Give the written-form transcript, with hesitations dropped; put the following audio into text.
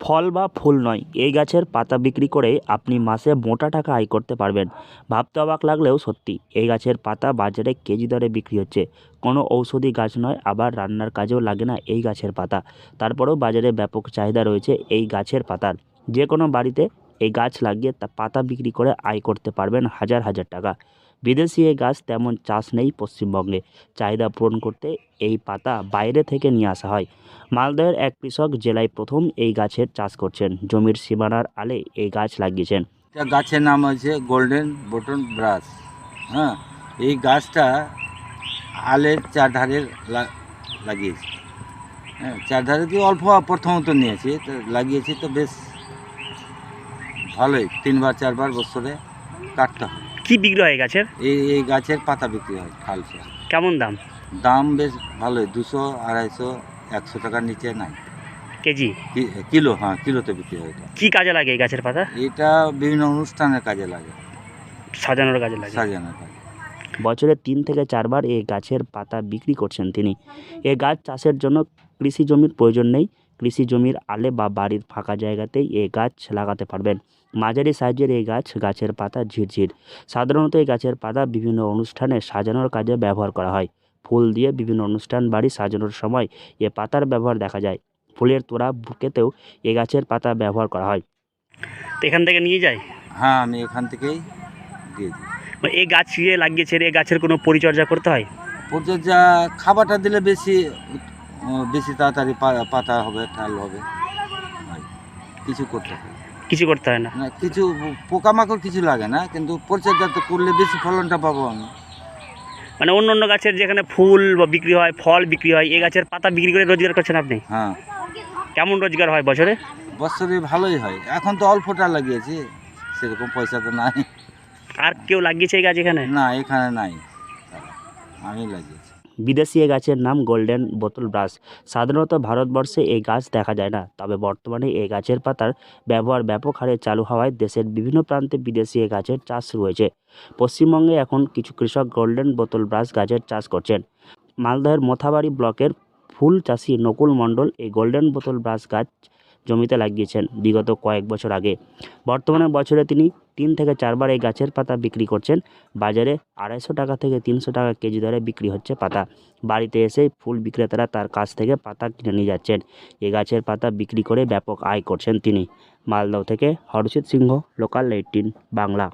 ফল বা ফুল নয়, এই গাছের পাতা বিক্রি করে আপনি মাসে মোটা টাকা আয় করতে পারবেন। ভাবতে অবাক লাগলেও সত্যি, এই গাছের পাতা বাজারে কেজি দরে বিক্রি হচ্ছে। কোনো ঔষধি গাছ নয়, আবার রান্নার কাজেও লাগে না এই গাছের পাতা। তারপরেও বাজারে ব্যাপক চাহিদা রয়েছে এই গাছের পাতার। যে কোনো বাড়িতে এই গাছ লাগিয়ে তা পাতা বিক্রি করে আয় করতে পারবেন হাজার হাজার টাকা। বিদেশি এই গাছ তেমন চাষ নেই পশ্চিমবঙ্গে। চাহিদা পূরণ করতে এই পাতা বাইরে থেকে নিয়ে আসা হয়। মালদহের এক কৃষক জেলায় প্রথম এই গাছের চাষ করছেন। জমির সীমানার আলে এই গাছ লাগিয়েছেন। এটা গাছের নাম হচ্ছে গোল্ডেন বটন ব্রাশ। হ্যাঁ, এই গাছটা আলের চারধারে লাগিয়েছি। হ্যাঁ, চারধারে কি অল্প প্রথমত নিয়েছি, তো লাগিয়েছি, তো বেশ ভালোই, 3বার 4বার বছরে কাটতে হয়। কি বিক্রি হয় গাছের? এই গাছের পাতা বিক্রি হয় খালসা। কেমন দাম? দাম বেশ ভালোই, 200, 250, 100 টাকার নিচে নাই। কেজি? কিলো, হ্যাঁ, কিলোতে বিক্রি হয়। এটা কি কাজে লাগে এই গাছের পাতা? এটা বিভিন্ন অনুষ্ঠানের কাজে লাগে, সাজানোর কাজে লাগে। সাজানোর কাজে। বছরে 3 থেকে 4 বার এই গাছের পাতা বিক্রি করছেন তিনি। এই গাছ চাষের জন্য কৃষি জমির প্রয়োজন নেই। কৃষি জমির আলে বা বাড়ির ফাঁকা জায়গাতেই এই গাছ লাগাতে পারবেন। মাঝারি সাইজের এই গাছের পাতা ঝিরঝির। সাধারণত এই গাছের পাতা বিভিন্ন অনুষ্ঠানে সাজানোর কাজে ব্যবহার করা হয়। ফুল দিয়ে বিভিন্ন অনুষ্ঠান বাড়ি সাজানোর সময় এ পাতার ব্যবহার দেখা যায়। ফুলের তোড়া বুকেতেও এ গাছের পাতা ব্যবহার করা হয়। তো এখান থেকে নিয়ে যায়? হ্যাঁ, আমি এখান থেকেই দিয়ে দিই। এই গাছ লাগিয়েছে, এই গাছের কোনো পরিচর্যা করতে হয়? পরিচর্যা, খাবারটা দিলে বেশি বেশি তাড়াতাড়ি পাতা হবে, ঠাল হবে। কিছু করতে হয় কিছু করতে হয় না? না, কিছু পোকামাকড় কিছু লাগে না, কিন্তু পরিচর্যা তো করলে বেশি ফলনটা পাবো আমি। মানে অন্য অন্য গাছের যেখানে ফুল বা বিক্রি হয়, ফল বিক্রি হয়, এই গাছের পাতা বিক্রি করে রোজগার করছেন আপনি? হ্যাঁ, কেমন রোজগার হয় বছরে? বছরে ভালোই হয়। এখন তো অল্পটা লাগিয়েছি, সেরকম পয়সা তো নাই। আর কেউ লাগিয়েছে এই গাছ এখানে? না, এখানে নাই, আমি লাগিয়েছি। বিদেশি এই গাছের নাম গোল্ডেন বোতল ব্রাশ। সাধারণত ভারতবর্ষে এই গাছ দেখা যায় না, তবে বর্তমানে এই গাছের পাতার ব্যবহার ব্যাপক হারে চালু হওয়ায় দেশের বিভিন্ন প্রান্তে বিদেশি এই গাছের চাষ শুরু হয়েছে। পশ্চিমবঙ্গে এখন কিছু কৃষক গোল্ডেন বোতল ব্রাশ গাছের চাষ করছেন। মালদহের মোথাবাড়ি ব্লকের ফুল চাষি নকুল মণ্ডল এই গোল্ডেন বোতল ব্রাশ গাছ জমিতে লাগিয়েছেন বিগত কয়েক বছর আগে। বর্তমানে বছরে তিনি 3 থেকে 4 বার এই গাছের পাতা বিক্রি করছেন। বাজারে 250 টাকা থেকে 300 টাকা কেজি দরে বিক্রি হচ্ছে পাতা। বাড়িতে এসে ফুল বিক্রেতারা তার কাছ থেকে পাতা কিনে নিয়ে যাচ্ছেন। এই গাছের পাতা বিক্রি করে ব্যাপক আয় করছেন তিনি। মালদহ থেকে হরষিত সিংহ, লোকাল 18 বাংলা।